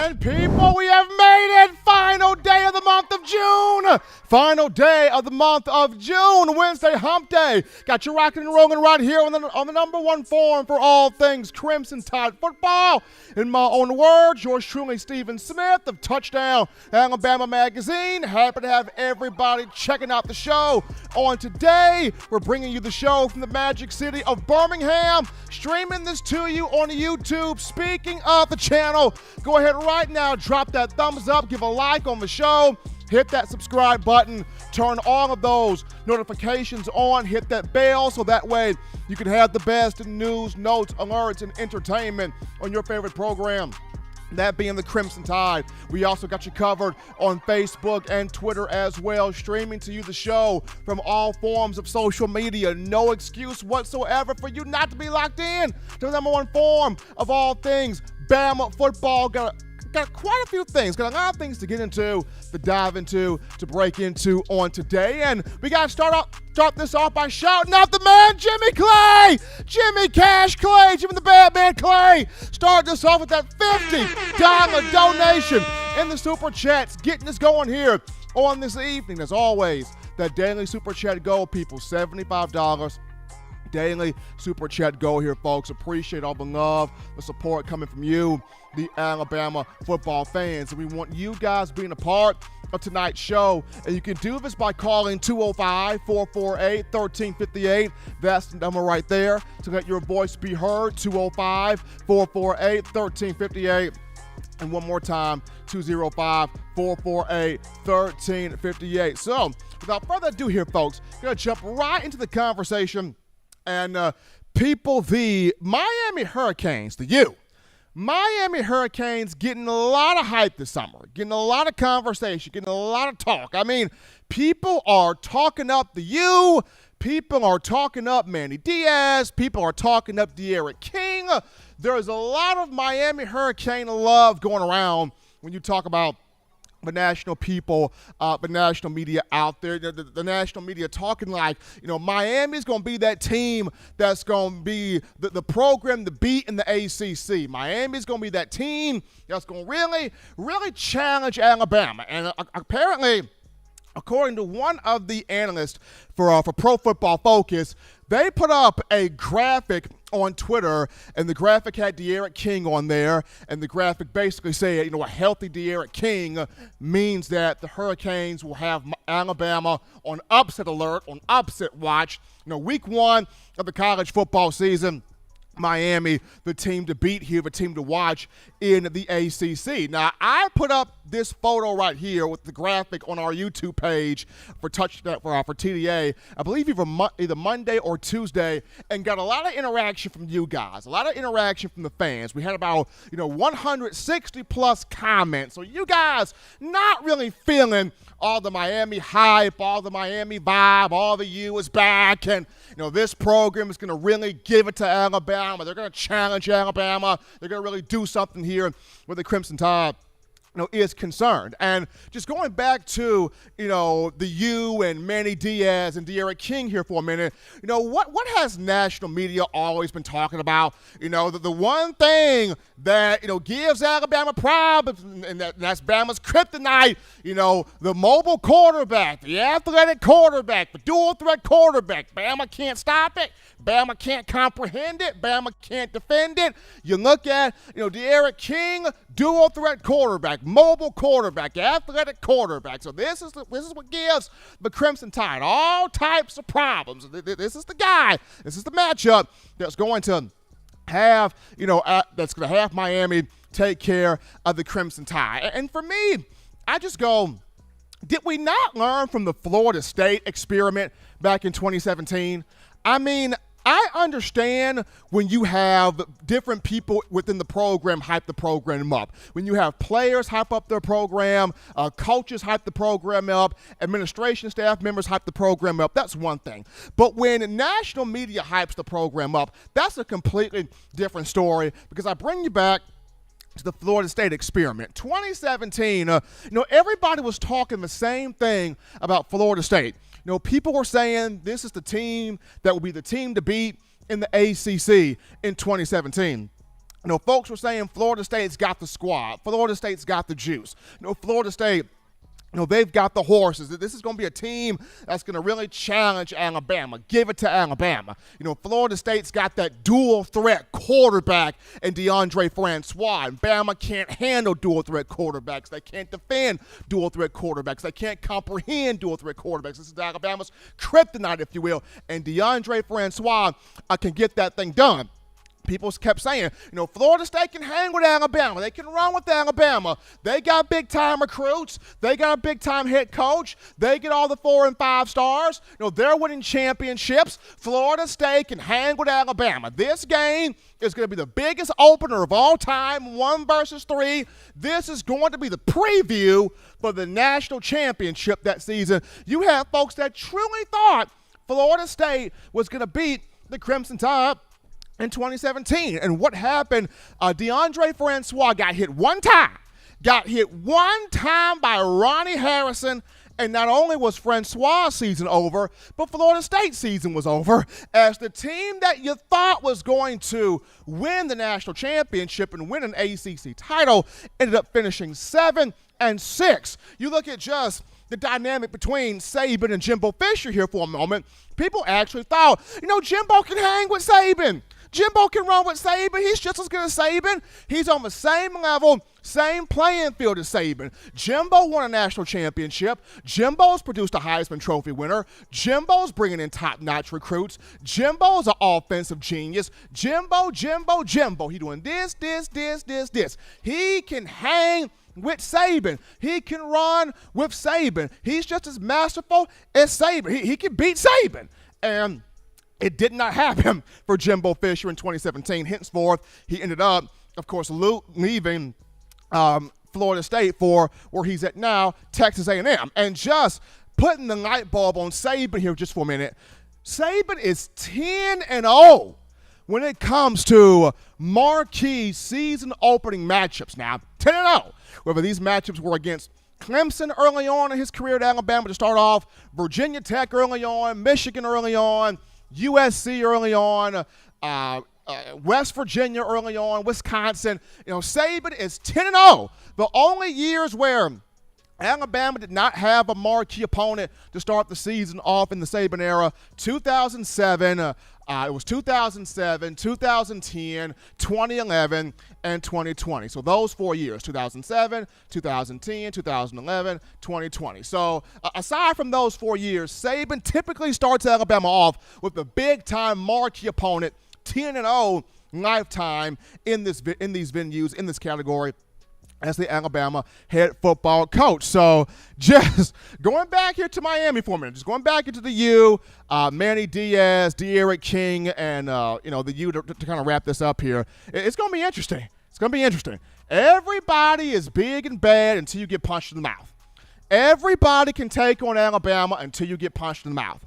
And people, we have made it! Final day of the month of June! Final day of the month of June, Wednesday hump day. Got you rocking and rolling right here on the number one forum for all things Crimson Tide football. In my own words, yours truly, Stephen Smith of Touchdown Alabama Magazine. Happy to have everybody checking out the show. On today, we're bringing you the show from the Magic City of Birmingham, streaming this to you on YouTube. Speaking of the channel, go ahead right now, drop that thumbs up, give a like on the show, hit that subscribe button, turn all of those notifications on, hit that bell so that way you can have the best in news, notes, alerts, and entertainment on your favorite program. That being the Crimson Tide. We also got you covered on Facebook and Twitter as well, streaming to you the show from all forms of social media. No excuse whatsoever for you not to be locked in to the number one forum of all things Bama football. Got quite a few things, got a lot of things to get into, to dive into, to break into on today. And we got to start this off by shouting out the man, Jimmy Clay! Jimmy Cash Clay, Jimmy the Bad Man Clay. Start this off with that $50 donation in the Super Chats, getting us going here on this evening. As always, that daily Super Chat goal, people, $75. Daily Super Chat go here, folks. Appreciate all the love, the support coming from you, the Alabama football fans. And we want you guys being a part of tonight's show. And you can do this by calling 205-448-1358. That's the number right there to let your voice be heard, 205-448-1358. And one more time, 205-448-1358. So without further ado here, folks, going to jump right into the conversation. And people, the Miami Hurricanes, Miami Hurricanes getting a lot of hype this summer, getting a lot of conversation, getting a lot of talk. I mean, people are talking up the U. People are talking up Manny Diaz. People are talking up De'Aaron King. There's a lot of Miami Hurricane love going around when you talk about the national people, the national media out there, the national media talking like, Miami's going to be that team that's going to be the program to beat in the ACC. Miami's going to be that team that's going to really, really challenge Alabama. And apparently, according to one of the analysts for Pro Football Focus, they put up a graphic on Twitter, and the graphic had De'Aaron King on there, and the graphic basically said, a healthy De'Aaron King means that the Hurricanes will have Alabama on upset alert, on upset watch. Week one of the college football season, Miami, the team to beat here, the team to watch in the ACC. Now, I put up this photo right here with the graphic on our YouTube page for TDA, I believe either Monday or Tuesday, and got a lot of interaction from you guys, a lot of interaction from the fans. We had about, 160 plus comments. So you guys not really feeling all the Miami hype, all the Miami vibe, all the U is back, and this program is going to really give it to Alabama. They're going to challenge Alabama. They're going to really do something here with the Crimson Tide is concerned. And just going back to, the U and Manny Diaz and De'Aaron King here for a minute, what has national media always been talking about? The one thing that, gives Alabama problems, and that's Bama's kryptonite, the mobile quarterback, the athletic quarterback, the dual threat quarterback. Bama can't stop it. Bama can't comprehend it. Bama can't defend it. You look at, De'Aaron King, dual threat quarterback, mobile quarterback, athletic quarterback. So this is what gives the Crimson Tide all types of problems. This is the guy. This is the matchup that's going to have, that's going to have Miami take care of the Crimson Tide. And for me, I just go, did we not learn from the Florida State experiment back in 2017? I mean, I understand when you have different people within the program hype the program up. When you have players hype up their program, coaches hype the program up, administration staff members hype the program up, that's one thing. But when national media hypes the program up, that's a completely different story, because I bring you back to the Florida State experiment. 2017, everybody was talking the same thing about Florida State. People were saying this is the team that will be the team to beat in the ACC in 2017. Folks were saying Florida State's got the squad. Florida State's got the juice. Florida State, they've got the horses. This is going to be a team that's going to really challenge Alabama. Give it to Alabama. Florida State's got that dual threat quarterback and DeAndre Francois. And Bama can't handle dual threat quarterbacks. They can't defend dual threat quarterbacks. They can't comprehend dual threat quarterbacks. This is Alabama's kryptonite, if you will. And DeAndre Francois can get that thing done. People kept saying, Florida State can hang with Alabama. They can run with Alabama. They got big-time recruits. They got a big-time head coach. They get all the 4 and 5 stars. They're winning championships. Florida State can hang with Alabama. This game is going to be the biggest opener of all time, 1 versus 3. This is going to be the preview for the national championship that season. You have folks that truly thought Florida State was going to beat the Crimson Tide in 2017. And what happened, DeAndre Francois got hit one time by Ronnie Harrison, and not only was Francois' season over, but Florida State's season was over, as the team that you thought was going to win the national championship and win an ACC title ended up finishing 7-6. You look at just the dynamic between Saban and Jimbo Fisher here for a moment. People actually thought, Jimbo can hang with Saban. Jimbo can run with Saban. He's just as good as Saban. He's on the same level, same playing field as Saban. Jimbo won a national championship. Jimbo's produced a Heisman Trophy winner. Jimbo's bringing in top-notch recruits. Jimbo's an offensive genius. Jimbo. He doing this. He can hang with Saban. He can run with Saban. He's just as masterful as Saban. He can beat Saban. And it did not happen for Jimbo Fisher in 2017. Henceforth, he ended up, of course, leaving Florida State for where he's at now, Texas A&M. And just putting the light bulb on Saban here just for a minute, Saban is 10-0 when it comes to marquee season opening matchups. Now, 10-0, whether these matchups were against Clemson early on in his career at Alabama to start off, Virginia Tech early on, Michigan early on, USC early on, West Virginia early on, Wisconsin. Saban is 10-0. The only years where Alabama did not have a marquee opponent to start the season off in the Saban era, 2007, it was 2007, 2010, 2011, and 2020. So those 4 years, 2007, 2010, 2011, 2020. So aside from those 4 years, Saban typically starts Alabama off with a big-time marquee opponent, 10-0 lifetime in these venues, in this category, as the Alabama head football coach. So just going back here to Miami for a minute, just going back into the U, Manny Diaz, De'Aaron King, and the U to kind of wrap this up here. It's going to be interesting. It's going to be interesting. Everybody is big and bad until you get punched in the mouth. Everybody can take on Alabama until you get punched in the mouth.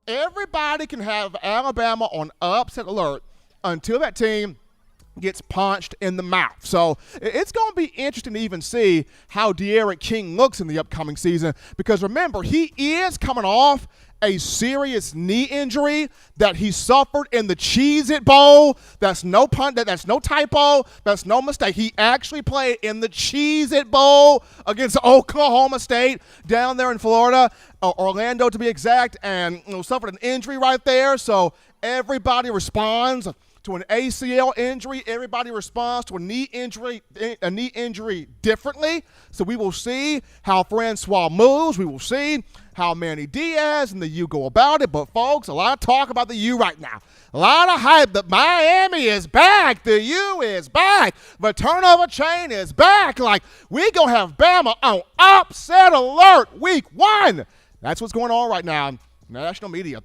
Everybody can have Alabama on upset alert until that team gets punched in the mouth. So it's going to be interesting to even see how De'Aaron King looks in the upcoming season, because remember, he is coming off a serious knee injury that he suffered in the Cheez-It Bowl. That's no pun. That's no typo. That's no mistake. He actually played in the Cheez-It Bowl against Oklahoma State down there in Florida, Orlando to be exact, and suffered an injury right there. So everybody responds to an ACL injury. Everybody responds to a knee injury differently. So we will see how Francois moves. We will see how Manny Diaz and the U go about it. But, folks, a lot of talk about the U right now. A lot of hype that Miami is back. The U is back. The turnover chain is back. Like, we going to have Bama on upset alert week 1. That's what's going on right now in national media,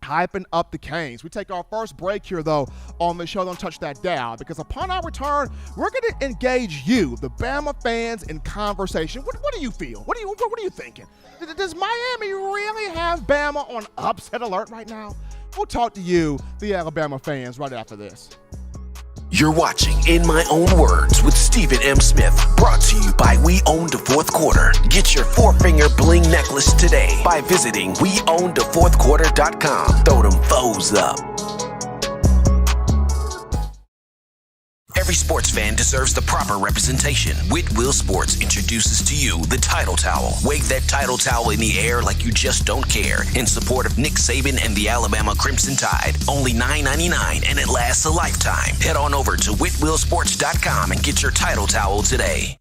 hyping up the Canes. We take our first break here, though, on the show. Don't touch that dial, because upon our return, we're going to engage you, the Bama fans, in conversation. What do you feel? What are you thinking? Does Miami really have Bama on upset alert right now? We'll talk to you, the Alabama fans, right after this. You're watching In My Own Words with Stephen M. Smith, brought to you by We Own the Fourth Quarter. Get your 4-finger bling necklace today by visiting weownthefourthquarter.com. Throw them foes up. Every sports fan deserves the proper representation. Whitwell Sports introduces to you the Title Towel. Wave that Title Towel in the air like you just don't care in support of Nick Saban and the Alabama Crimson Tide. Only $9.99 and it lasts a lifetime. Head on over to whitwellsports.com and get your Title Towel today.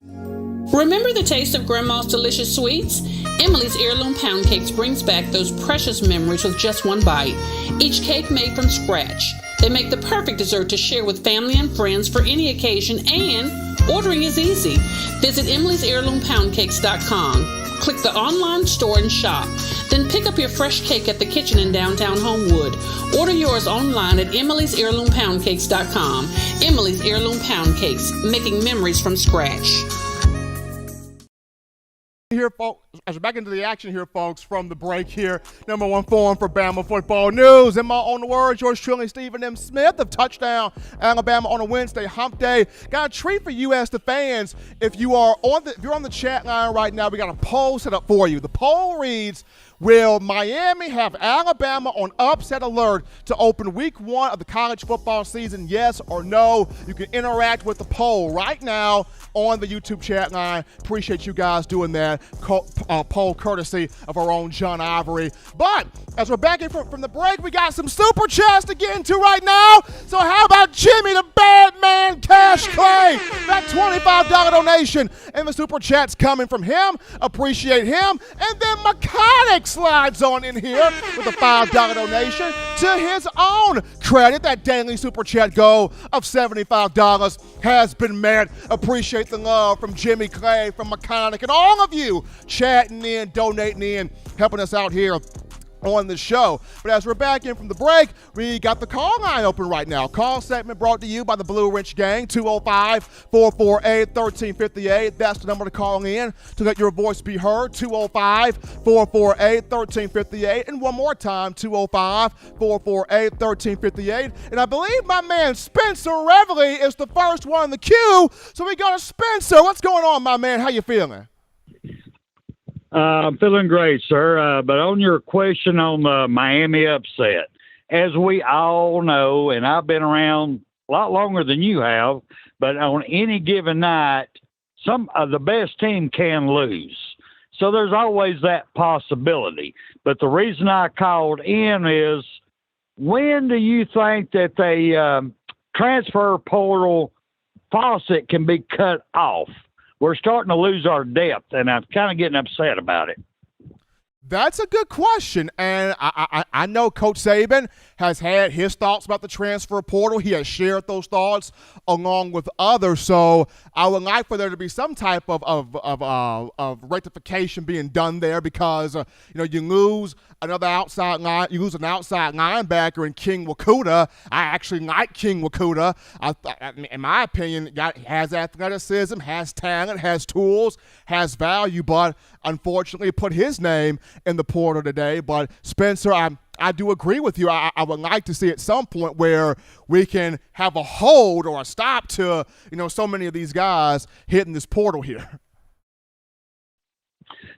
Remember the taste of Grandma's delicious sweets? Emily's Heirloom Pound Cakes brings back those precious memories with just one bite. Each cake made from scratch. They make the perfect dessert to share with family and friends for any occasion, and ordering is easy. Visit Emily'sHeirloomPoundCakes.com. Click the online store and shop. Then pick up your fresh cake at the kitchen in downtown Homewood. Order yours online at Emily'sHeirloomPoundCakes.com. Emily's Heirloom Pound Cakes, making memories from scratch. Here, folks, as we're back into the action here, folks, from the break here. Number one forum for Bama football news. In my own words, yours truly, Stephen M. Smith of Touchdown Alabama on a Wednesday hump day. Got a treat for you as the fans. If you're on the chat line right now, we got a poll set up for you. The poll reads, will Miami have Alabama on upset alert to open week 1 of the college football season, yes or no? You can interact with the poll right now on the YouTube chat line. Appreciate you guys doing that. Poll courtesy of our own John Ivory. But as we're back in from the break, we got some super chats to get into right now. So how about Jimmy the Bad Man Cash Clay? That $25 donation and the super chats coming from him. Appreciate him. And then Mechanic slides on in here with a $5 donation to his own credit. That daily super chat goal of $75 has been met. Appreciate the love from Jimmy Clay, from Mechanic, and all of you chatting in, donating in, helping us out here on the show. But as we're back in from the break, we got the call line open right now. Call segment brought to you by the Blue Wrench Gang, 205-448-1358. That's the number to call in to let your voice be heard, 205-448-1358. And one more time, 205-448-1358. And I believe my man Spencer Reveley is the first one in the queue. So we got a Spencer. What's going on, my man? How you feeling? I'm feeling great, sir. But on your question on the Miami upset, as we all know, and I've been around a lot longer than you have, but on any given night, some of the best team can lose. So there's always that possibility. But the reason I called in is, when do you think that the transfer portal faucet can be cut off? We're starting to lose our depth, and I'm kind of getting upset about it. That's a good question, and I know Coach Saban has had his thoughts about the transfer portal. He has shared those thoughts along with others, so I would like for there to be some type of rectification being done there, because you lose another outside line, you lose an outside linebacker in King Wakuda. I actually like King Wakuda. In my opinion, has athleticism, has talent, has tools, has value, but unfortunately put his name in the portal today. But Spencer, I do agree with you. I would like to see at some point where we can have a hold or a stop to so many of these guys hitting this portal here.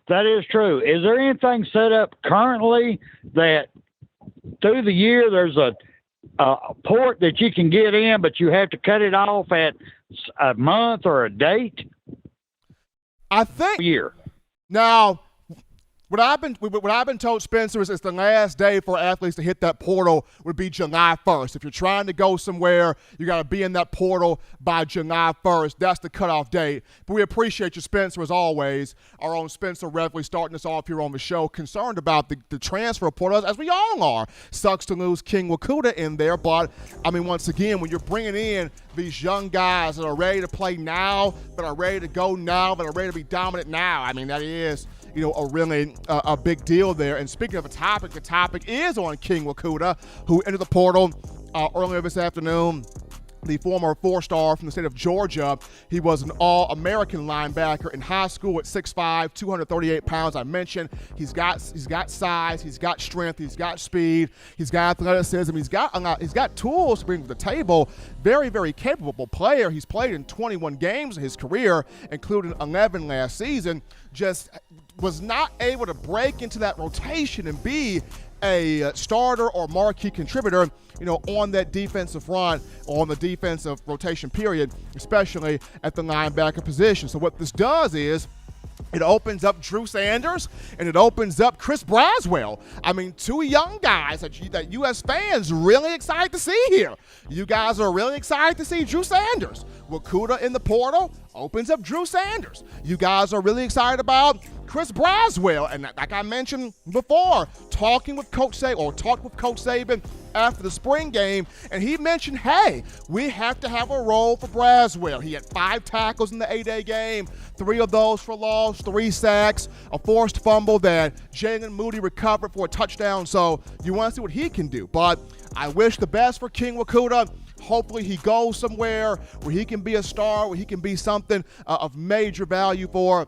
That is true. Is there anything set up currently that through the year there's a port that you can get in, but you have to cut it off at a month or a date? I think year. Now, what I've been told, Spencer, is it's the last day for athletes to hit that portal would be July 1st. If you're trying to go somewhere, you got to be in that portal by July 1st. That's the cutoff date. But we appreciate you, Spencer, as always. Our own Spencer Reveley starting us off here on the show, concerned about the transfer portal, as we all are. Sucks to lose King Wakuda in there, but, once again, when you're bringing in these young guys that are ready to play now, that are ready to go now, that are ready to be dominant now, that is – a really a big deal there. And speaking of the topic is on King Wakuda, who entered the portal earlier this afternoon. The former four-star from the state of Georgia. He was an All-American linebacker in high school at 6'5", 238 pounds. I mentioned he's got size, he's got strength, he's got speed, he's got athleticism, he's got tools to bring to the table. Very, very capable player. He's played in 21 games in his career, including 11 last season. Just was not able to break into that rotation and be a starter or marquee contributor, on that defensive front, on the defensive rotation period, especially at the linebacker position. So what this does is it opens up Drew Sanders, and it opens up Chris Braswell. I mean, two young guys that U.S. fans really excited to see here. You guys are really excited to see Drew Sanders. Wakuda in the portal opens up Drew Sanders. You guys are really excited about Chris Braswell. And like I mentioned before, talked with Coach Saban after the spring game, and he mentioned, hey, we have to have a role for Braswell. He had 5 tackles in the A-Day game, 3 of those for loss, 3 sacks, a forced fumble that Jalen Moody recovered for a touchdown. So you want to see what he can do. But I wish the best for King Wakuda. Hopefully he goes somewhere where he can be a star, where he can be something of major value for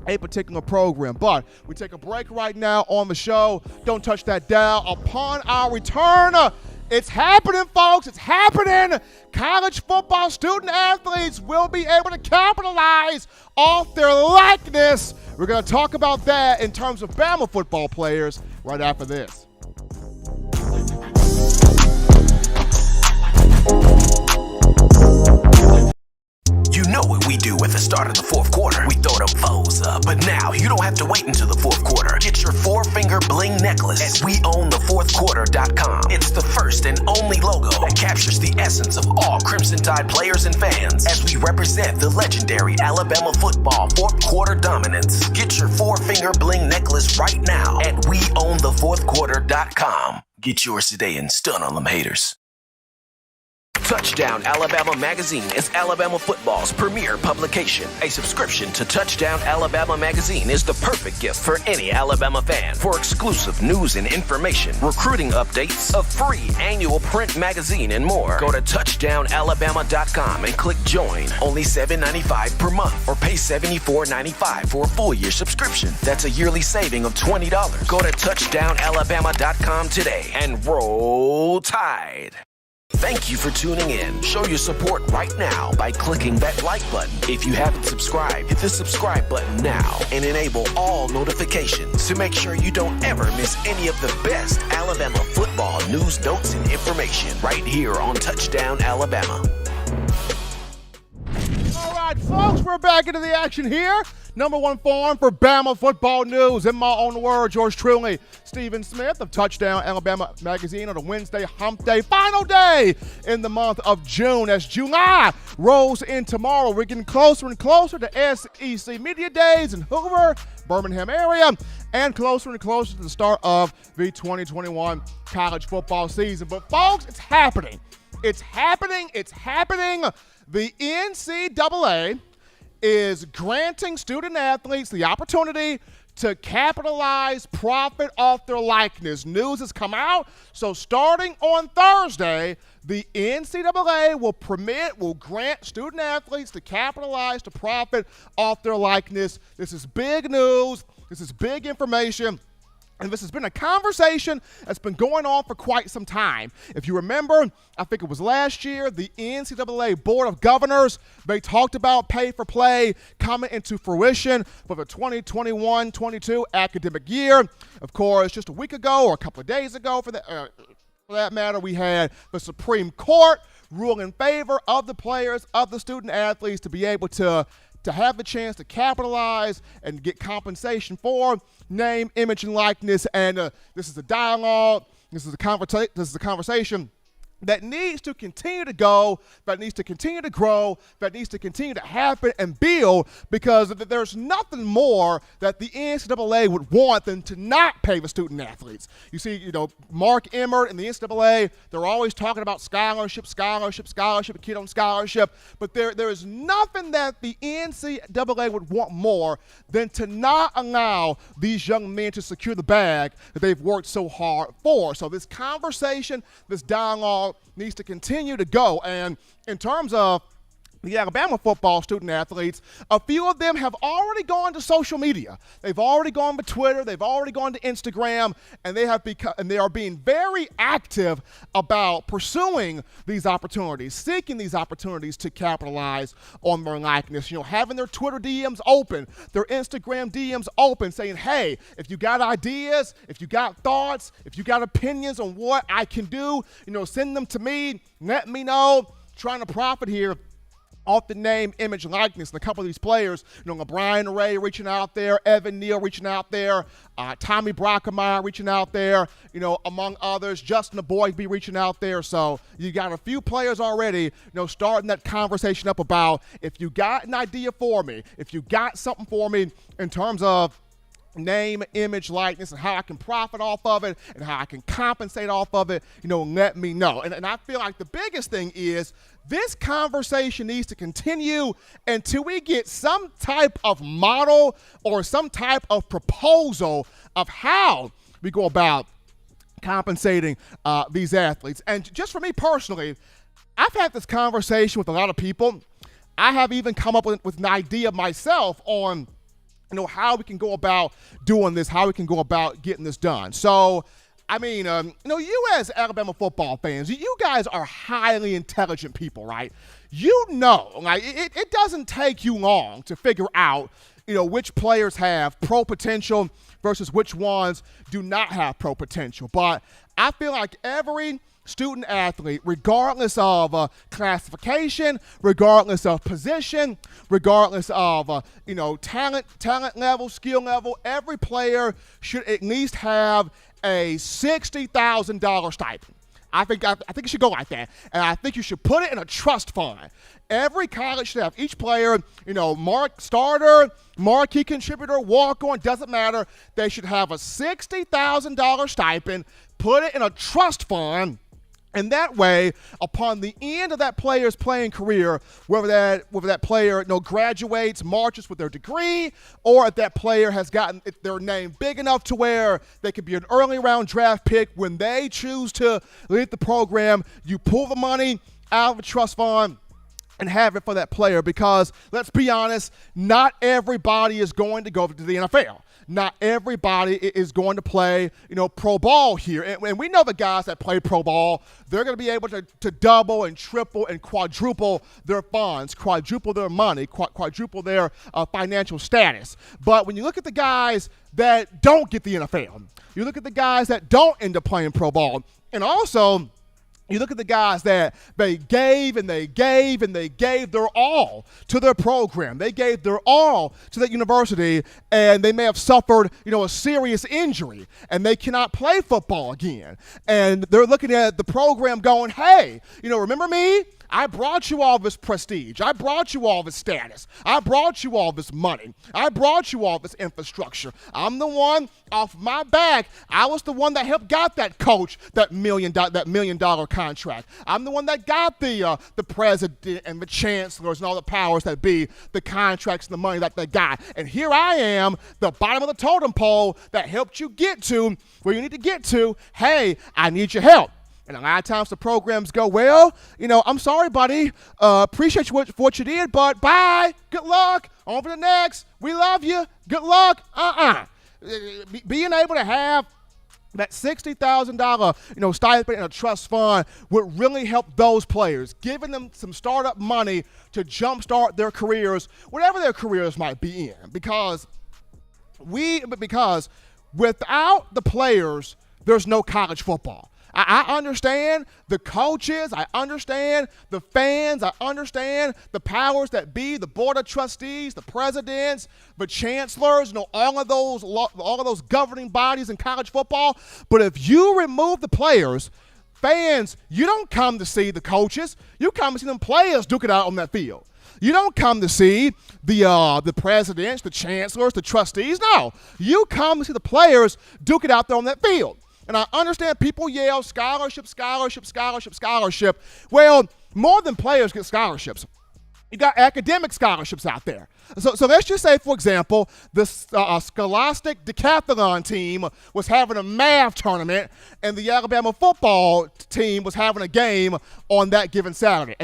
a particular program. But we take a break right now on the show. Don't touch that dial. Upon our return, it's happening, folks. It's happening. College football student athletes will be able to capitalize off their likeness. We're going to talk about that in terms of Bama football players right after this. You know what we do at the start of the fourth quarter. We throw them foes up. But now you don't have to wait until the fourth quarter. Get your 4-finger bling necklace at weownthefourthquarter.com. It's the first and only logo that captures the essence of all Crimson Tide players and fans as we represent the legendary Alabama football fourth quarter dominance. Get your 4-finger bling necklace right now at weownthefourthquarter.com. Get yours today and stun on them haters. Touchdown Alabama Magazine is Alabama football's premier publication. A subscription to Touchdown Alabama Magazine is the perfect gift for any Alabama fan. For exclusive news and information, recruiting updates, a free annual print magazine, and more, go to touchdownalabama.com and click join. Only $7.95 per month, or pay $74.95 for a full year subscription. That's a yearly saving of $20. Go to touchdownalabama.com today and roll Tide. Thank you for tuning in. Show your support right now by clicking that like button. If you haven't subscribed, hit the subscribe button now and enable all notifications to make sure you don't ever miss any of the best Alabama football news, notes, and information right here on Touchdown Alabama. All right, folks, we're back into the action here. Number one forum for Bama football news. In my own words, yours truly, Stephen Smith of Touchdown Alabama Magazine on a Wednesday hump day, final day in the month of June. As July rolls in tomorrow, we're getting closer and closer to SEC Media Days in Hoover, Birmingham area, and closer to the start of the 2021 college football season. But folks, it's happening. It's happening. The NCAA is granting student athletes the opportunity to capitalize, profit off their likeness. News has come out, so starting on Thursday, the NCAA will grant student athletes to capitalize, to profit off their likeness. This is big news. This is big information. And this has been a conversation that's been going on for quite some time. If you remember, I think it was last year, the NCAA Board of Governors, they talked about pay for play coming into fruition for the 2021-22 academic year. Of course, just a week ago or a couple of days ago, for that matter, we had the Supreme Court rule in favor of the players, of the student athletes, to be able to have the chance to capitalize and get compensation for name, image, and likeness. And this is a dialogue. This is a conversation that needs to continue to go, that needs to continue to grow, that needs to continue to happen and build, because there's nothing more that the NCAA would want than to not pay the student athletes. You see, Mark Emmert and the NCAA, they're always talking about scholarship, kid on scholarship, but there is nothing that the NCAA would want more than to not allow these young men to secure the bag that they've worked so hard for. So this conversation, this dialogue needs to continue to go. And in terms of the Alabama football student athletes, a few of them have already gone to social media. They've already gone to Twitter. They've already gone to Instagram, and they are being very active about pursuing these opportunities, seeking these opportunities to capitalize on their likeness. Having their Twitter DMs open, their Instagram DMs open, saying, "Hey, if you got ideas, if you got thoughts, if you got opinions on what I can do, send them to me. Let me know." Trying to profit here off the name, image, likeness. And a couple of these players, LeBron Ray reaching out there, Evan Neal reaching out there, Tommy Brockemeyer reaching out there, among others, Justin the Boy be reaching out there. So you got a few players already, starting that conversation up about, if you got an idea for me, if you got something for me in terms of name, image, likeness, and how I can profit off of it and how I can compensate off of it, let me know. And I feel like the biggest thing is this conversation needs to continue until we get some type of model or some type of proposal of how we go about compensating these athletes. And just for me personally, I've had this conversation with a lot of people. I have even come up with an idea myself on how we can go about doing this, how we can go about getting this done. So, you as Alabama football fans, you guys are highly intelligent people, right? It doesn't take you long to figure out, which players have pro potential versus which ones do not have pro potential. But I feel like every student athlete, regardless of classification, regardless of position, regardless of talent level, skill level, every player should at least have a $60,000 stipend. I think it should go like that, and I think you should put it in a trust fund. Every college should have each player, starter, marquee contributor, walk-on, doesn't matter. They should have a $60,000 stipend. Put it in a trust fund. And that way, upon the end of that player's playing career, whether that player graduates, marches with their degree, or if that player has gotten their name big enough to where they could be an early round draft pick, when they choose to leave the program, you pull the money out of the trust fund and have it for that player. Because let's be honest, not everybody is going to go to the NFL. Not everybody is going to play, pro ball here. And we know the guys that play pro ball, they're going to be able to double and triple and quadruple their funds, quadruple their money, quadruple their financial status. But when you look at the guys that don't get the NFL, you look at the guys that don't end up playing pro ball, and also you look at the guys that they gave their all to their program. They gave their all to that university, and they may have suffered, a serious injury, and they cannot play football again. And they're looking at the program going, hey, remember me? I brought you all this prestige. I brought you all this status. I brought you all this money. I brought you all this infrastructure. I'm the one off my back. I was the one that helped got that coach that $1 million contract. I'm the one that got the president and the chancellors and all the powers that be, the contracts and the money that they got. And here I am, the bottom of the totem pole that helped you get to where you need to get to. Hey, I need your help. And a lot of times the programs go, well, I'm sorry, buddy. Appreciate you for what you did, but bye. Good luck. On for the next. We love you. Good luck. Being able to have that $60,000, stipend in a trust fund would really help those players, giving them some startup money to jumpstart their careers, whatever their careers might be in. Because without the players, there's no college football. I understand the coaches, I understand the fans, I understand the powers that be, the board of trustees, the presidents, the chancellors, all of those governing bodies in college football. But if you remove the players, fans, you don't come to see the coaches, you come to see them players duke it out on that field. You don't come to see the presidents, the chancellors, the trustees. No, you come to see the players duke it out there on that field. And I understand people yell scholarship, scholarship, scholarship, scholarship. Well, more than players get scholarships. You got academic scholarships out there. So let's just say, for example, the Scholastic Decathlon team was having a math tournament, and the Alabama football team was having a game on that given Saturday.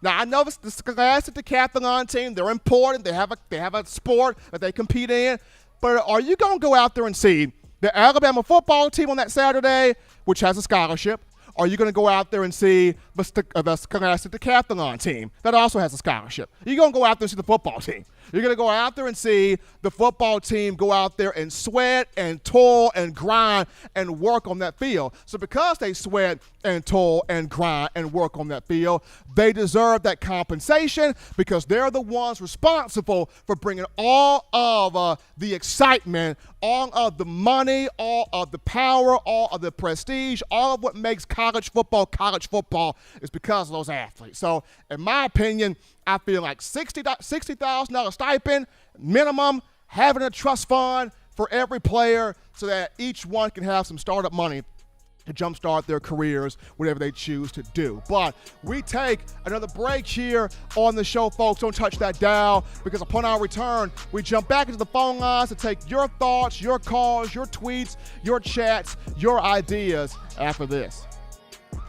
Now I know the Scholastic Decathlon team, they're important. They have a sport that they compete in. But are you going to go out there and see the Alabama football team on that Saturday, which has a scholarship? Are you going to go out there and see the Scholastic Decathlon team that also has a scholarship? You're going to go out there and see the football team. You're going to go out there and see the football team go out there and sweat and toil and grind and work on that field. So because they sweat and toil and grind and work on that field, they deserve that compensation because they're the ones responsible for bringing all of the excitement, all of the money, all of the power, all of the prestige, all of what makes college football is because of those athletes. So in my opinion, I feel like $60,000 stipend minimum, having a trust fund for every player so that each one can have some startup money to jumpstart their careers, whatever they choose to do. But we take another break here on the show, folks. Don't touch that dial, because upon our return, we jump back into the phone lines to take your thoughts, your calls, your tweets, your chats, your ideas after this.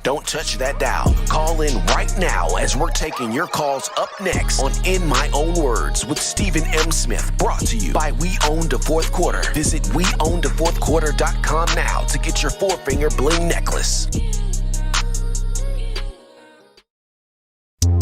Don't touch that dial. Call in right now as we're taking your calls up next on In My Own Words with Stephen M. Smith, brought to you by We Own the Fourth Quarter. Visit weownthefourthquarter.com now to get your four-finger bling necklace.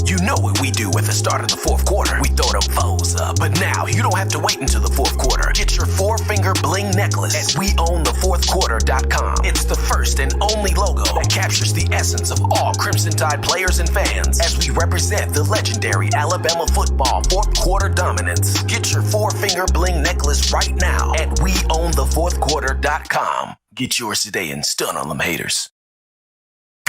You know what we do at the start of the fourth quarter. We throw them foes up. But now you don't have to wait until the fourth quarter. Get your four-finger bling necklace at weownthefourthquarter.com. It's the first and only logo that captures the essence of all Crimson Tide players and fans as we represent the legendary Alabama football fourth quarter dominance. Get your four-finger bling necklace right now at weownthefourthquarter.com. Get yours today and stun on them haters.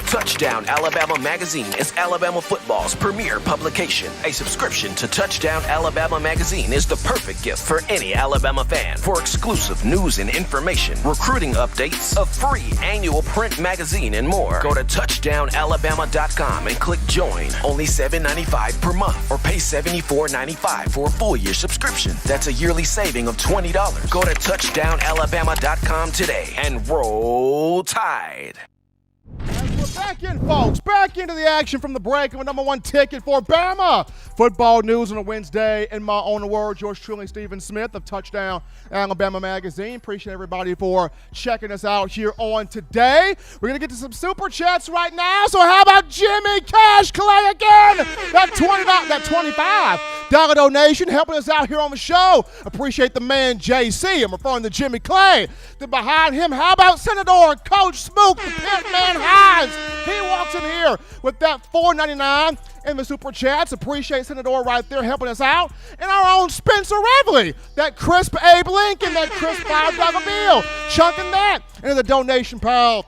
Touchdown Alabama Magazine is Alabama football's premier publication. A subscription to Touchdown Alabama Magazine is the perfect gift for any Alabama fan. For exclusive news and information, recruiting updates, a free annual print magazine, and more, go to touchdownalabama.com and click join. Only $7.95 per month, or pay $74.95 for a full year subscription. That's a yearly saving of $20. Go to touchdownalabama.com today and roll Tide. We're back in, folks. Back into the action from the break of a number one ticket for Bama football news on a Wednesday. In my own words, yours truly, Stephen Smith of Touchdown Alabama Magazine. Appreciate everybody for checking us out here on today. We're going to get to some super chats right now. So how about Jimmy Cash Clay again? That $25 donation helping us out here on the show. Appreciate the man JC. I'm referring to Jimmy Clay. Then behind him, how about Senator Coach Smook, the Pimp Man Hines? He walks in here with that $4.99 in the super chats. Appreciate Senator right there helping us out. And our own Spencer Reveley, that crisp Abe Lincoln, that crisp $5 bill, chunking that into the donation pile.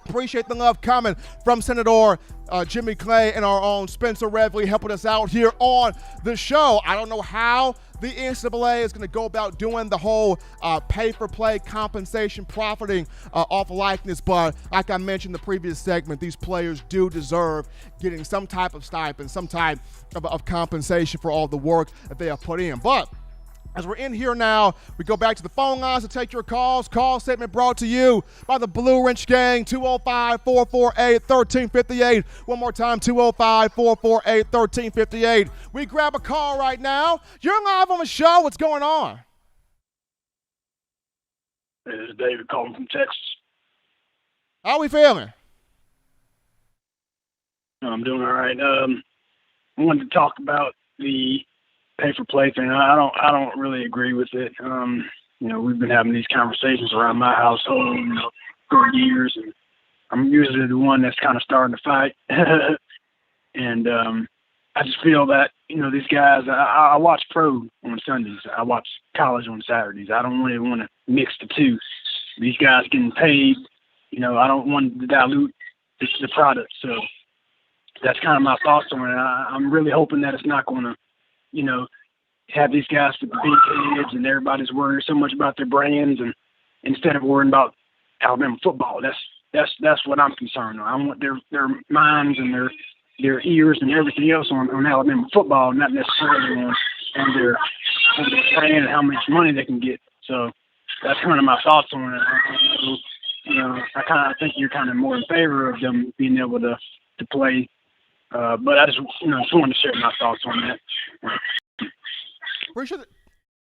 Appreciate the love coming from Senator Jimmy Clay and our own Spencer Reveley helping us out here on the show. I don't know how the NCAA is going to go about doing the whole pay-for-play compensation profiting off likeness, but like I mentioned in the previous segment, these players do deserve getting some type of stipend, some type of compensation for all the work that they have put in. But as we're in here now, we go back to the phone lines to take your calls. Call segment brought to you by the Blue Wrench Gang, 205-448-1358. One more time, 205-448-1358. We grab a call right now. You're live on the show. What's going on? This is David calling from Texas. How are we feeling? I'm doing all right. I wanted to talk about the pay-for-play thing. I don't really agree with it. We've been having these conversations around my household, for years, and I'm usually the one that's kind of starting to fight. And I just feel that, these guys, I watch pro on Sundays. I watch college on Saturdays. I don't really want to mix the two. These guys getting paid, I don't want to dilute the product. So that's kind of my thoughts on it. I'm really hoping that it's not going to, have these guys with the big heads and everybody's worried so much about their brands, and instead of worrying about Alabama football. That's what I'm concerned with. I want their minds and their their ears and everything else on Alabama football, not necessarily on their brand and how much money they can get. So that's kind of my thoughts on it. I think you're kind of more in favor of them being able to play. But I just wanted to share my thoughts on that.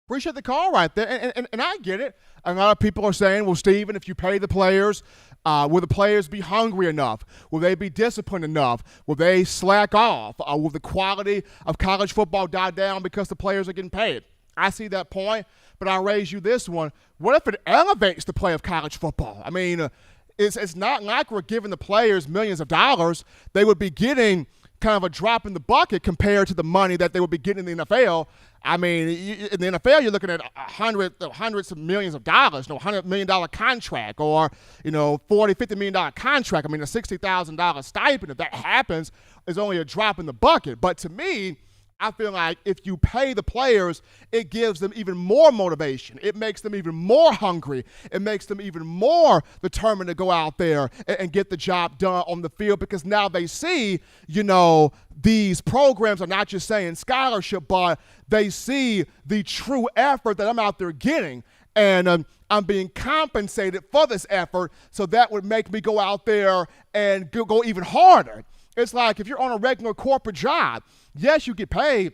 Appreciate the call right there, and I get it. A lot of people are saying, well, Steven, if you pay the players, will the players be hungry enough? Will they be disciplined enough? Will they slack off? Will the quality of college football die down because the players are getting paid? I see that point, but I'll raise you this one. What if it elevates the play of college football? I mean, it's not like we're giving the players millions of dollars. They would be getting kind of a drop in the bucket compared to the money that they would be getting in the NFL. I mean, in the NFL, you're looking at hundreds of millions of dollars, $100 million contract, or, $40-50 million contract. I mean, a $60,000 stipend, if that happens, is only a drop in the bucket. But to me, I feel like if you pay the players, it gives them even more motivation. It makes them even more hungry. It makes them even more determined to go out there and get the job done on the field, because now they see, these programs are not just saying scholarship, but they see the true effort that I'm out there getting. And I'm being compensated for this effort, so that would make me go out there and go even harder. It's like if you're on a regular corporate job, yes, you get paid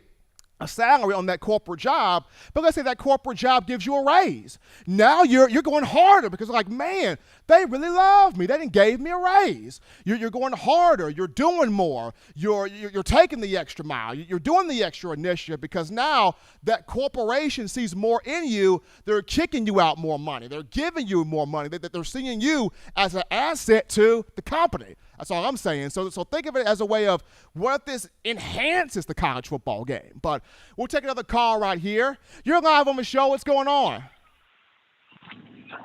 a salary on that corporate job, but let's say that corporate job gives you a raise. Now you're going harder because like, man, they really love me. They didn't gave me a raise. You're going harder. You're doing more. You're taking the extra mile. You're doing the extra initiative because now that corporation sees more in you. They're kicking you out more money. They're giving you more money. They're seeing you as an asset to the company. That's all I'm saying. So think of it as a way of what if this enhances the college football game. But we'll take another call right here. You're live on the show. What's going on?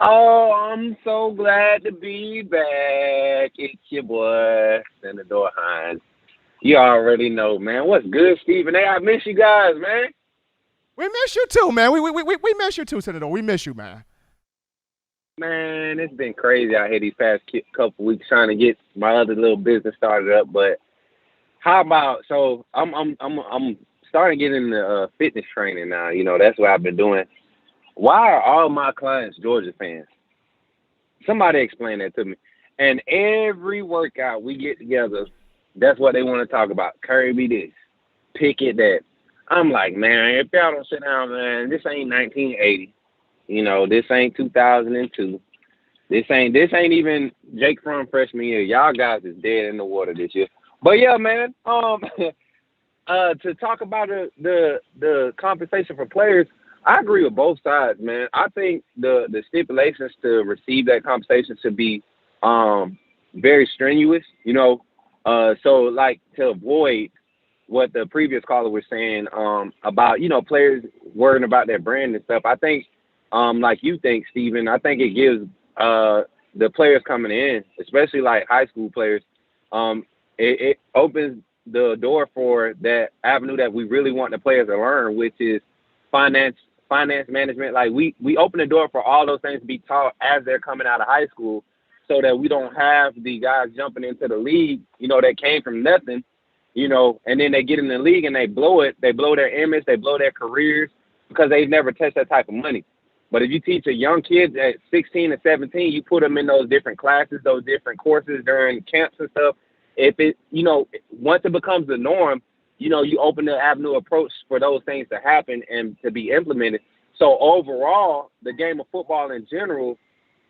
Oh, I'm so glad to be back. It's your boy, Senator Hines. You already know, man. What's good, Stephen? Hey, I miss you guys, man. We miss you too, man. We miss you too, Senator. We miss you, man. Man, it's been crazy out here these past couple weeks trying to get my other little business started up. But how about, so I'm starting to get into fitness training now. That's what I've been doing. Why are all my clients Georgia fans? Somebody explain that to me. And every workout we get together, that's what they want to talk about. Kirby this, Pickett that. I'm like, man, if y'all don't sit down, man, this ain't 1980. This ain't 2002. This ain't even Jake Fromm freshman year. Y'all guys is dead in the water this year. But yeah, man. To talk about the compensation for players, I agree with both sides, man. I think the stipulations to receive that compensation should be very strenuous. So like to avoid what the previous caller was saying about players worrying about their brand and stuff. I think. Like you think, Steven, I think it gives the players coming in, especially like high school players, it opens the door for that avenue that we really want the players to learn, which is finance management. Like we open the door for all those things to be taught as they're coming out of high school, so that we don't have the guys jumping into the league, that came from nothing, and then they get in the league and they blow it. They blow their image, they blow their careers because they've never touched that type of money. But if you teach a young kid at 16 and 17, you put them in those different classes, those different courses during camps and stuff. If it, once it becomes the norm, you open the avenue approach for those things to happen and to be implemented. So overall, the game of football in general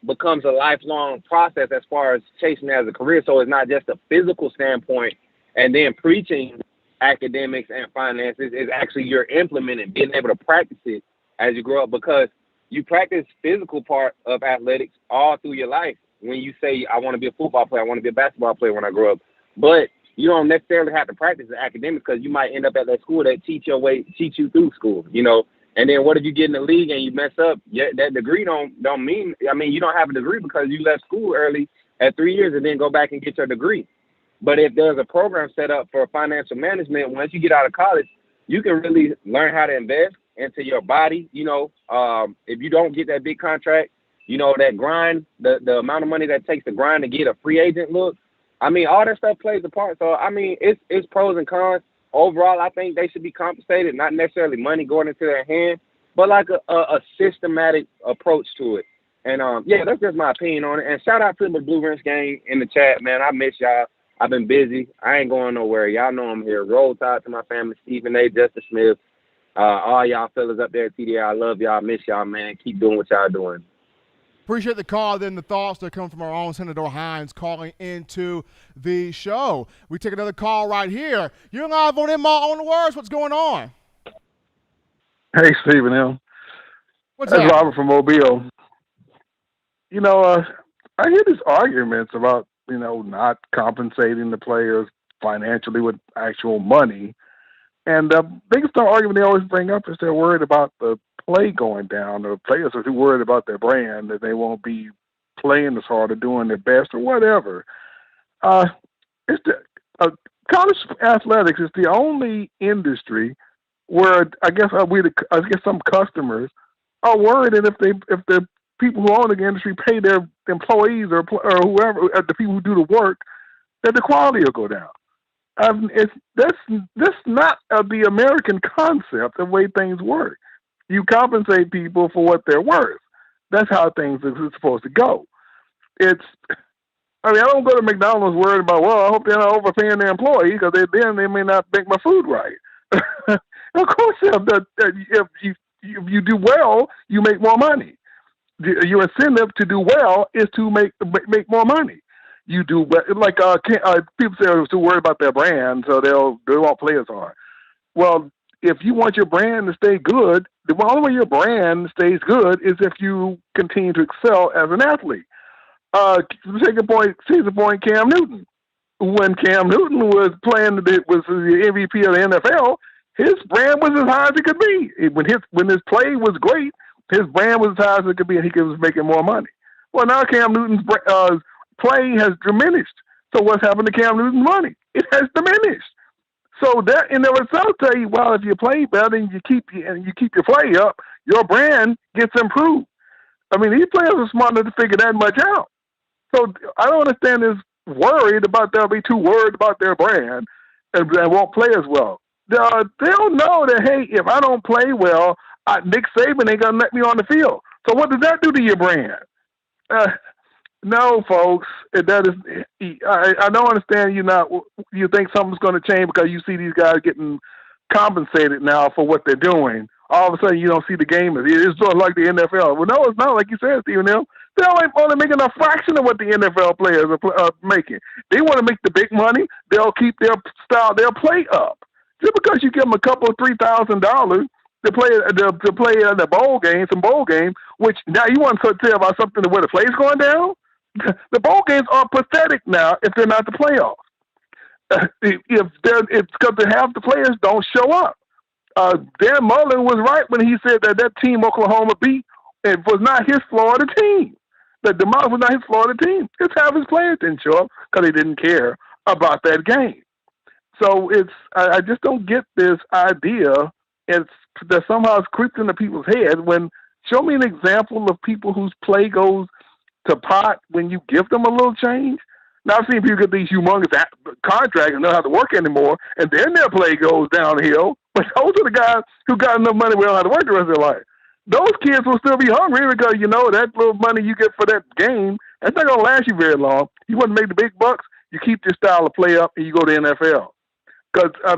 becomes a lifelong process as far as chasing it as a career. So it's not just a physical standpoint and then preaching academics and finances. It's actually you're implementing, being able to practice it as you grow up, because you practice physical part of athletics all through your life. When you say, I want to be a football player, I want to be a basketball player when I grow up. But you don't necessarily have to practice the academics, because you might end up at that school that teach you through school, And then what if you get in the league and you mess up? Yeah, that degree don't mean, you don't have a degree because you left school early at 3 years and then go back and get your degree. But if there's a program set up for financial management, once you get out of college, you can really learn how to invest into your body. If you don't get that big contract, that grind, the amount of money that takes to grind to get a free agent look, I mean, all that stuff plays a part. So, I mean, it's pros and cons. Overall, I think they should be compensated, not necessarily money going into their hand, but like a systematic approach to it. And, yeah, that's just my opinion on it. And shout out to the Blue Rinse gang in the chat, man. I miss y'all. I've been busy. I ain't going nowhere. Y'all know I'm here. Roll Tide to my family, Stephen A., Justice Smith, all y'all fellas up there at TDI. I love y'all. Miss y'all, man. Keep doing what y'all doing. Appreciate the call, then the thoughts that come from our own Senator Hines calling into the show. We take another call right here. You're live on MR on the Words. What's going on? Hey, Stephen M. What's That's that? Robert from Mobile. You know, I hear these arguments about, you know, not compensating the players financially with actual money. And the biggest argument they always bring up is they're worried about the play going down. The players are too worried about their brand that they won't be playing as hard or doing their best or whatever. It's college athletics is the only industry where I guess some customers are worried that if the people who own the industry pay their employees or whoever, the people who do the work, that the quality will go down. That's not the American concept, the way things work. You compensate people for what they're worth. That's how things are supposed to go. I don't go to McDonald's worried about, well, I hope they're not overpaying their employee because then they may not make my food right. Of course, if you do well, you make more money. Your incentive to do well is to make more money. You do like people say they're too worried about their brand, so they won't play as hard. Well, if you want your brand to stay good, the only way your brand stays good is if you continue to excel as an athlete. Case in point, Cam Newton. When Cam Newton was was the MVP of the NFL, his brand was as high as it could be. When his play was great, his brand was as high as it could be, and he was making more money. Well, now Cam Newton's play has diminished. So what's happened to Cam Newton's money? It has diminished. So that in the result tell you, well, if you play better and you keep your play up, your brand gets improved. I mean, these players are smart enough to figure that much out. So I don't understand this they'll be too worried about their brand and won't play as well. They'll know that, hey, if I don't play well, Nick Saban ain't going to let me on the field. So what does that do to your brand? No, folks, I don't understand you think something's going to change because you see these guys getting compensated now for what they're doing. All of a sudden, you don't see the game. It's sort of like the NFL. Well, no, it's not like you said, Stephen Hill. They're only making a fraction of what the NFL players are making. They want to make the big money. They'll keep their play up. Just because you give them a couple of $3,000 to play in the bowl game, which now you want to tell about something where the play's going down? The bowl games are pathetic now if they're not the playoffs. It's because half the players don't show up. Dan Mullen was right when he said that team Oklahoma beat, it was not his Florida team. The DeMar was not his Florida team. It's half his players didn't show up because they didn't care about that game. So I just don't get this idea. That somehow it's creeped into people's head when show me an example of people whose play goes to pot when you give them a little change. Now I've seen people get these humongous contracts and don't have to work anymore, and then their play goes downhill. But those are the guys who got enough money where they don't have to work the rest of their life. Those kids will still be hungry because, that little money you get for that game, that's not going to last you very long. You want to make the big bucks, you keep your style of play up and you go to the NFL. Because, I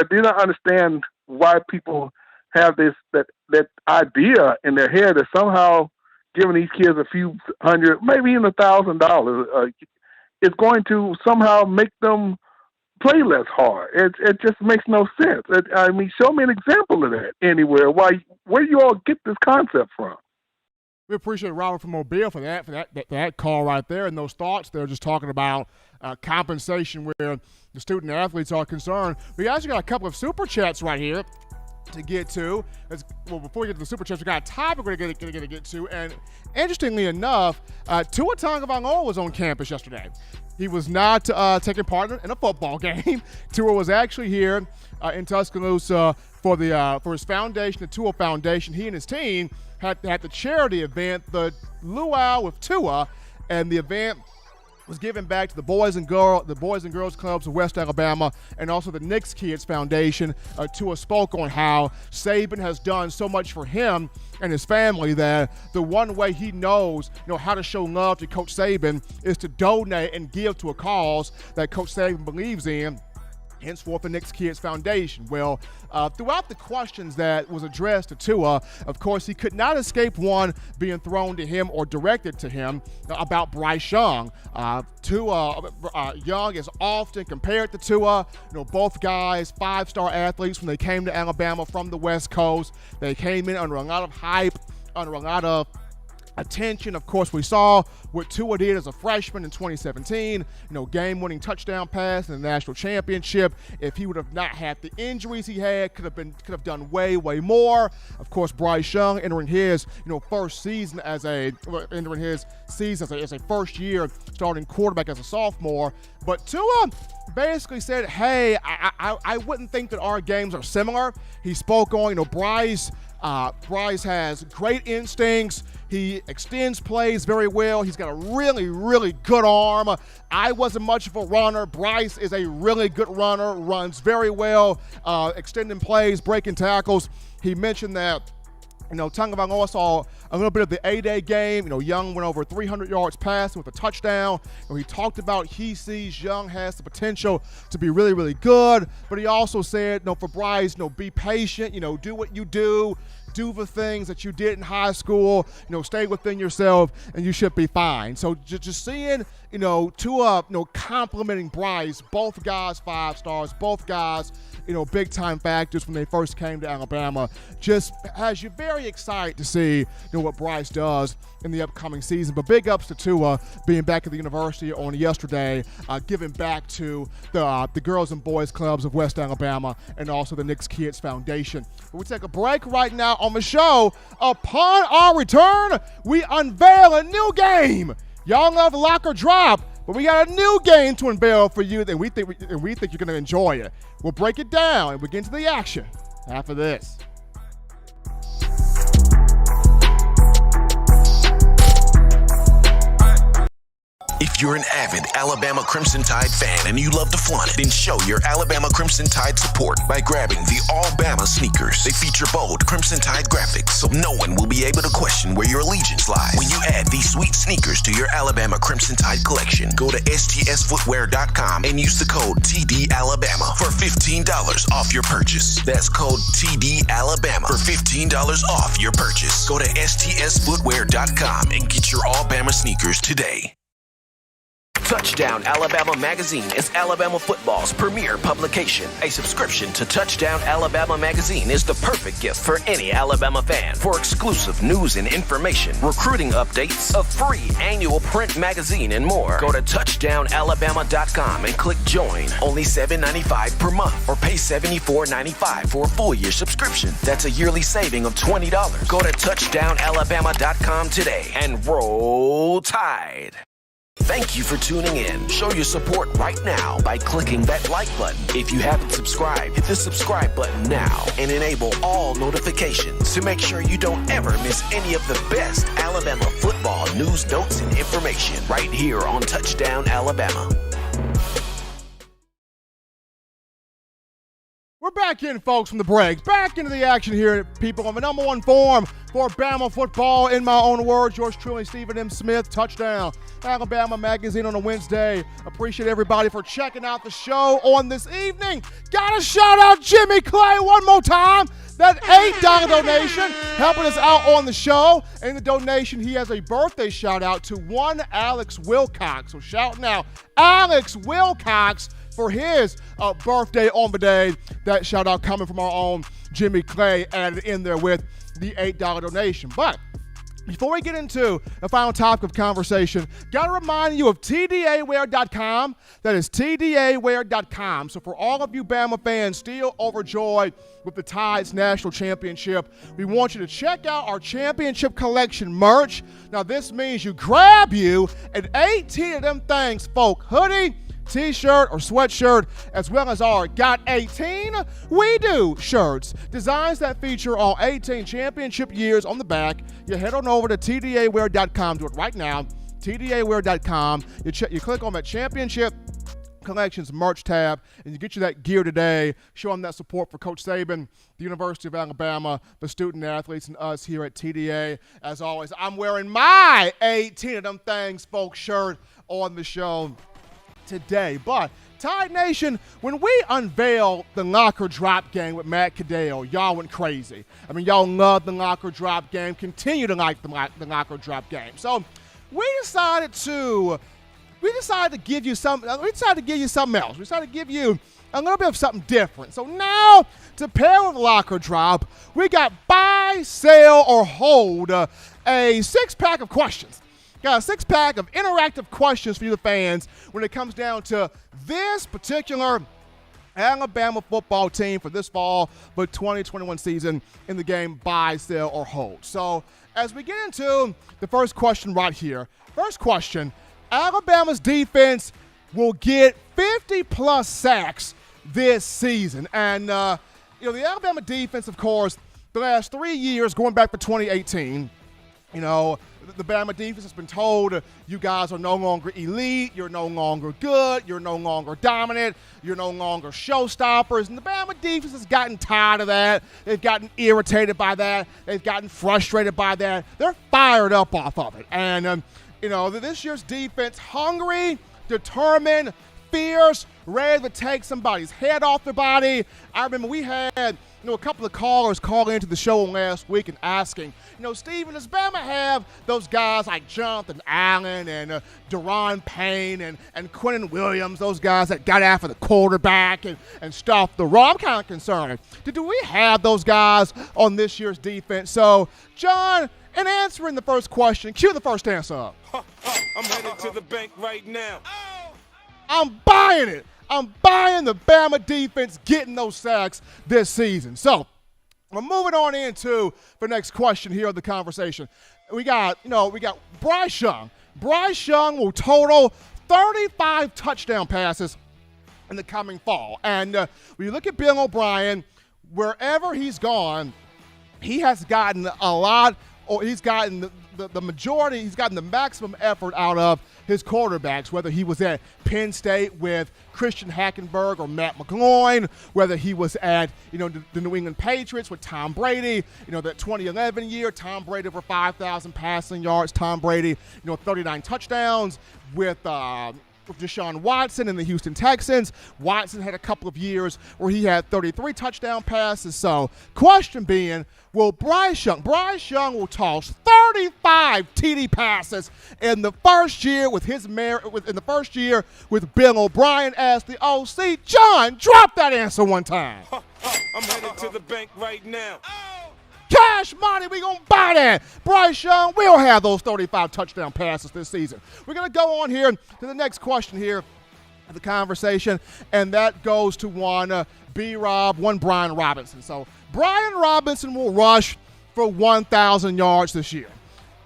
do not understand why people have that idea in their head that somehow giving these kids a few hundred, maybe even $1,000, is going to somehow make them play less hard. It just makes no sense. Show me an example of that anywhere. Where do you all get this concept from? We appreciate Robert from Mobile for that call right there and those thoughts. They're just talking about compensation where the student athletes are concerned. We actually got a couple of super chats right here to get to. Before we get to the super chats, we got a topic we're going to get to. And interestingly enough, Tua Tagovailoa was on campus yesterday. He was not taking part in a football game. Tua was actually here in Tuscaloosa for his foundation, the Tua Foundation. He and his team had the charity event, the Luau with Tua, and the event was given back to the Boys and Girls Clubs of West Alabama and also the Knicks Kids Foundation. Tua spoke on how Saban has done so much for him and his family that the one way he knows, how to show love to Coach Saban is to donate and give to a cause that Coach Saban believes in. Henceforth, the Knicks Kids Foundation. Well, throughout the questions that was addressed to Tua, of course, he could not escape one being thrown to him or directed to him about Bryce Young. Young is often compared to Tua. Both guys, 5-star athletes when they came to Alabama from the West Coast. They came in under a lot of hype, under a lot of attention. Of course, we saw what Tua did as a freshman in 2017, game-winning touchdown pass in the national championship. If he would have not had the injuries he had, could have done way more. Of course, Bryce Young entering his first season as a first year starting quarterback as a sophomore. But Tua basically said, hey, I wouldn't think that our games are similar. He spoke on, Bryce has great instincts. He extends plays very well. He's got a really, really good arm. I wasn't much of a runner. Bryce is a really good runner, runs very well, extending plays, breaking tackles. He mentioned that, talking about also a little bit of the A-Day game. Young went over 300 yards passing with a touchdown. He talked about he sees Young has the potential to be really, really good. But he also said, for Bryce, be patient, do what you do the things that you did in high school, stay within yourself, and you should be fine. So just seeing, Tua, complimenting Bryce, both guys 5 stars, both guys, big-time factors when they first came to Alabama, just has you very excited to see, what Bryce does in the upcoming season. But big ups to Tua being back at the university on yesterday, giving back to the Girls and Boys Clubs of West Alabama and also the Knicks Kids Foundation. But we take a break right now on the show. Upon our return, we unveil a new game. Y'all love Lock or Drop, but we got a new game to unveil for you that we think you're going to enjoy it. We'll break it down and we'll get into the action after this. If you're an avid Alabama Crimson Tide fan and you love to flaunt it, then show your Alabama Crimson Tide support by grabbing the All Bama sneakers. They feature bold Crimson Tide graphics, so no one will be able to question where your allegiance lies. When you add these sweet sneakers to your Alabama Crimson Tide collection, go to stsfootwear.com and use the code TDAlabama for $15 off your purchase. That's code TDAlabama for $15 off your purchase. Go to stsfootwear.com and get your All Bama sneakers today. Touchdown Alabama Magazine is Alabama football's premier publication. A subscription to Touchdown Alabama Magazine is the perfect gift for any Alabama fan. For exclusive news and information, recruiting updates, a free annual print magazine, and more, go to touchdownalabama.com and click join. Only $7.95 per month or pay $74.95 for a full year subscription. That's a yearly saving of $20. Go to touchdownalabama.com today and roll Tide. Thank you for tuning in. Show your support right now by clicking that like button. If you haven't subscribed, hit the subscribe button now and enable all notifications to make sure you don't ever miss any of the best Alabama football news, notes, and information right here on Touchdown Alabama. We're back in, folks, from the breaks. Back into the action here, people, on the number one forum for Bama football. In my own words, yours truly, Stephen M. Smith. Touchdown Alabama Magazine on a Wednesday. Appreciate everybody for checking out the show on this evening. Gotta shout out Jimmy Clay one more time. That $8 donation helping us out on the show. In the donation, he has a birthday shout out to one Alex Wilcox. So shout now, Alex Wilcox, for his birthday on the day. That shout out coming from our own Jimmy Clay, added in there with the $8 donation. But before we get into the final topic of conversation, got to remind you of TDAwear.com. That is TDAwear.com. So for all of you Bama fans still overjoyed with the Tide's national championship, we want you to check out our championship collection merch. Now this means you grab you an 18 of them things, folk. Hoodie, t-shirt or sweatshirt, as well as our Got 18 We Do shirts. Designs that feature all 18 championship years on the back. You head on over to TDAwear.com. Do it right now. TDAwear.com. You click on that championship collections merch tab, and you get you that gear today, showing that support for Coach Saban, the University of Alabama, the student athletes, and us here at TDA. As always, I'm wearing my 18 of them things, folks, shirt on the show today. But Tide Nation, when we unveiled the locker drop game with Matt Cadell, y'all went crazy. I mean, y'all love the locker drop game, continue to like the locker drop game. So we decided to give you something else. We decided to give you a little bit of something different. So now, to pair with Locker Drop, we got buy, sell, or hold a 6-pack of questions. Got a 6-pack of interactive questions for you, the fans, when it comes down to this particular Alabama football team for this fall, for 2021 season in the game buy, sell, or hold. So as we get into the first question right here, first question, Alabama's defense will get 50-plus sacks this season. And, the Alabama defense, of course, the last 3 years, going back to 2018, the Bama defense has been told, you guys are no longer elite, you're no longer good, you're no longer dominant, you're no longer showstoppers. And the Bama defense has gotten tired of that. They've gotten irritated by that. They've gotten frustrated by that. They're fired up off of it. And, this year's defense, hungry, determined, fierce, ready to take somebody's head off their body. I remember we had, a couple of callers call into the show last week and asking, Steven, does Bama have those guys like Jonathan Allen and Deron Payne and Quentin Williams, those guys that got after the quarterback and stuffed the run? I'm kind of concerned. Do we have those guys on this year's defense? So, John, in answering the first question, cue the first answer up. I'm headed to the bank right now. I'm buying it. I'm buying the Bama defense getting those sacks this season. So we're moving on into the next question here of the conversation. We got Bryce Young. Bryce Young will total 35 touchdown passes in the coming fall. And when you look at Bill O'Brien, wherever he's gone, he has gotten a lot, or he's gotten the majority, he's gotten the maximum effort out of his quarterbacks, whether he was at Penn State with Christian Hackenberg or Matt McGloin, whether he was at, the New England Patriots with Tom Brady, that 2011 year, Tom Brady over 5,000 passing yards, Tom Brady, 39 touchdowns with Deshaun Watson and the Houston Texans. Watson had a couple of years where he had 33 touchdown passes. So, question being, will Bryce Young will toss 35 TD passes in the first year with Bill O'Brien as the OC? John, drop that answer one time. I'm headed to the bank right now. Cash money, we gonna buy that. Bryce Young will have those 35 touchdown passes this season. We're gonna go on here to the next question here of the conversation, and that goes to one Brian Robinson. So Brian Robinson will rush for 1,000 yards this year.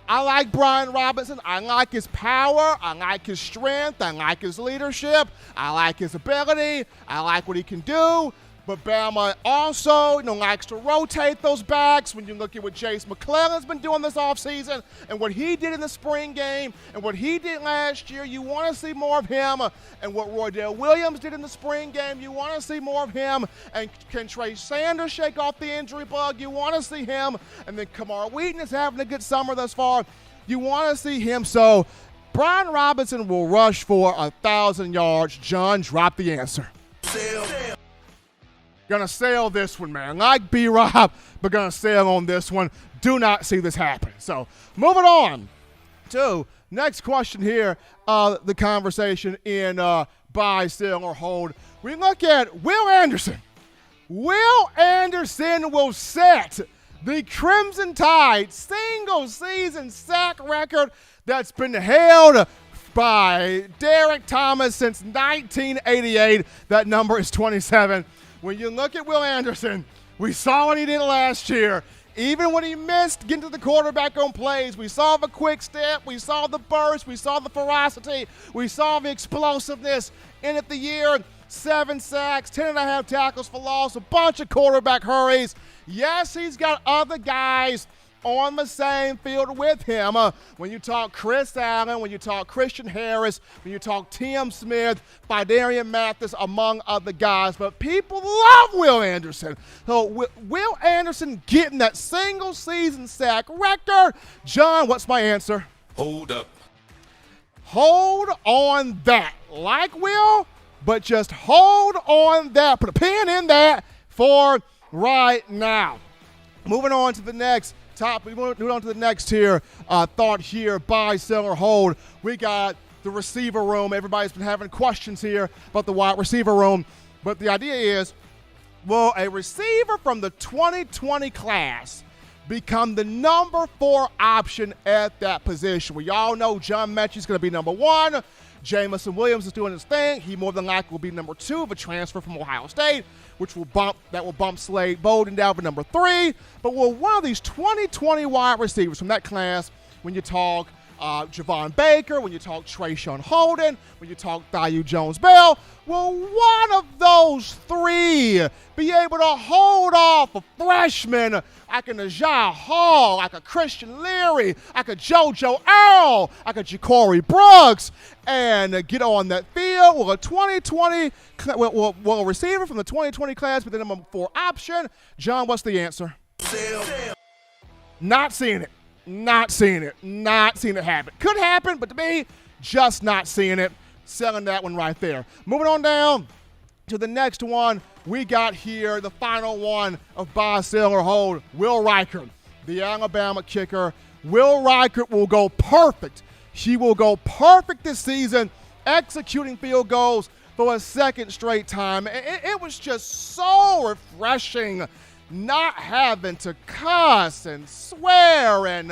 I like Brian Robinson. I like his power. I like his strength. I like his leadership. I like his ability. I like what he can do. But Bama also, likes to rotate those backs. When you look at what Jace McClellan's been doing this offseason and what he did in the spring game and what he did last year, you want to see more of him. And what Roydell Williams did in the spring game, you want to see more of him. And can Trey Sanders shake off the injury bug? You want to see him. And then Kamar Wheaton is having a good summer thus far. You want to see him. So Brian Robinson will rush for 1,000 yards. John, drop the answer. Gonna sail this one, man. Like B-Rob, but gonna sail on this one. Do not see this happen. So, moving on to next question here, the conversation in buy, sell, or hold. We look at Will Anderson. Will Anderson will set the Crimson Tide single-season sack record that's been held by Derek Thomas since 1988. That number is 27. When you look at Will Anderson, we saw what he did last year. Even when he missed getting to the quarterback on plays, we saw the quick step, we saw the burst, we saw the ferocity, we saw the explosiveness. End of the year, 7 sacks, 10.5 tackles for loss, a bunch of quarterback hurries. Yes, he's got other guys on the same field with him. When you talk Chris Allen, when you talk Christian Harris, when you talk Tim Smith, Fidarian Mathis, among other guys. But people love Will Anderson. So Will Anderson getting that single season sack record. John, what's my answer? Hold up. Hold on that. Like Will, but just hold on that. Put a pin in that for right now. Moving on to the next topic. Moving on to the next here. Thought here, buy, sell, or hold. We got the receiver room. Everybody's been having questions here about the wide receiver room. But the idea is, will a receiver from the 2020 class become the number 4 option at that position? We all know John Mechie's going to be number 1. Jamison Williams is doing his thing. He more than likely will be number 2 of a transfer from Ohio State, which will bump Slade Bolden down to number 3. But will one of these 2020 wide receivers from that class, when you talk Javon Baker, when you talk Trayshawn Holden, when you talk Thaiu Jones-Bell, will one of those 3 be able to hold off a freshman like a Najah Hall, like a Christian Leary, like a JoJo Earl, like a Ja'Cory Brooks, and get on that field? Will a receiver from the 2020 class be the number 4 option? John, what's the answer? Not seeing it. Not seeing it. Not seeing it happen. Could happen, but to me, just not seeing it. Selling that one right there. Moving on down to the next one. We got here the final one of buy, sell, or hold. Will Reichert, the Alabama kicker. Will Reichert will go perfect. He will go perfect this season, executing field goals for a second straight time. It was just so refreshing not having to cuss and swear and,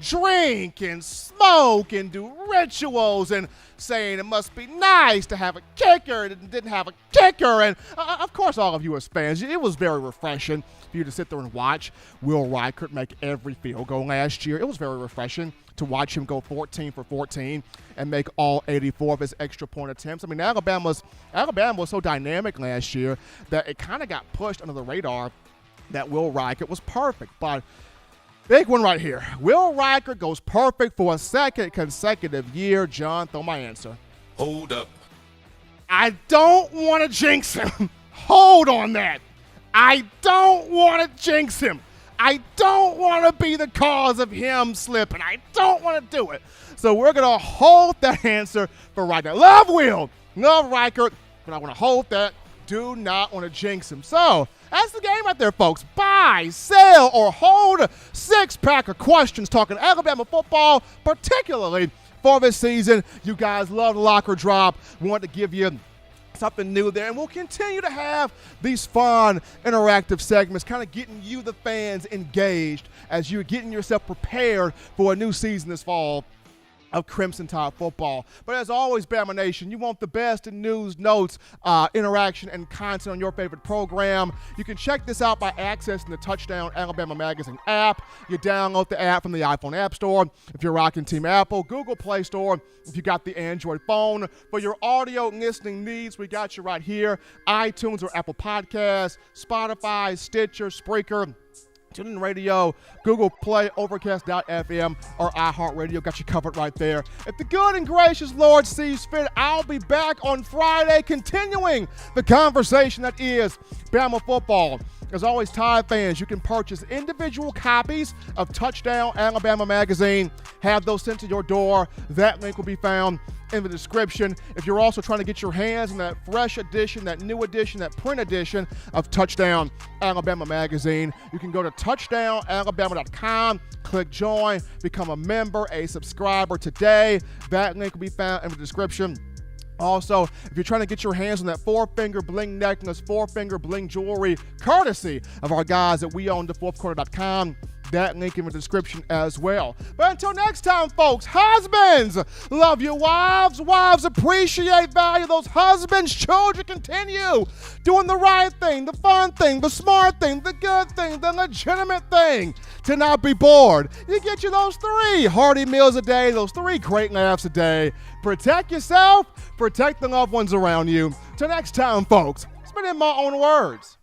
drink and smoke and do rituals and saying it must be nice to have a kicker that didn't have a kicker. And, of course, all of you as fans, it was very refreshing for you to sit there and watch Will Reichert make every field goal last year. It was very refreshing to watch him go 14 for 14 and make all 84 of his extra point attempts. I mean, Alabama was so dynamic last year that it kind of got pushed under the radar that Will Reichert was perfect. But big one right here. Will Reichert goes perfect for a second consecutive year. John, throw my answer. Hold up. I don't want to jinx him. Hold on that. I don't want to jinx him. I don't want to be the cause of him slipping. I don't want to do it. So we're going to hold that answer for right now. Love Will. Love Reichert. But I want to hold that. Do not want to jinx him. So that's the game right there, folks. Buy, sell, or hold. 6-pack of questions talking Alabama football, particularly for this season. You guys love the locker drop. We want to give you something new there, and we'll continue to have these fun interactive segments, kind of getting you, the fans, engaged as you're getting yourself prepared for a new season this fall of Crimson Tide football. But as always, Bama Nation, you want the best in news, notes, interaction, and content on your favorite program. You can check this out by accessing the Touchdown Alabama Magazine app. You download the app from the iPhone App Store if you're rocking Team Apple, Google Play Store if you got the Android phone. For your audio listening needs, we got you right here. iTunes or Apple Podcasts, Spotify, Stitcher, Spreaker, TuneIn Radio, Google Play, Overcast.fm, or iHeartRadio. Got you covered right there. If the good and gracious Lord sees fit, I'll be back on Friday continuing the conversation that is Bama football. As always, Tide fans, you can purchase individual copies of Touchdown Alabama Magazine. Have those sent to your door. That link will be found in the description. If you're also trying to get your hands on that fresh edition, that new edition, that print edition of Touchdown Alabama Magazine, you can go to touchdownalabama.com, click join, become a member, a subscriber today. That link will be found in the description. Also, if you're trying to get your hands on that 4-finger bling necklace, 4-finger bling jewelry, courtesy of our guys at WeOwnTheFourthQuarter.com, that link in the description as well. But until next time, folks, husbands, love your wives. Wives, appreciate, value those husbands. Children, continue doing the right thing, the fun thing, the smart thing, the good thing, the legitimate thing, to not be bored. You get you those 3 hearty meals a day, those 3 great laughs a day. Protect yourself, protect the loved ones around you. Till next time, folks, it's been in my own words.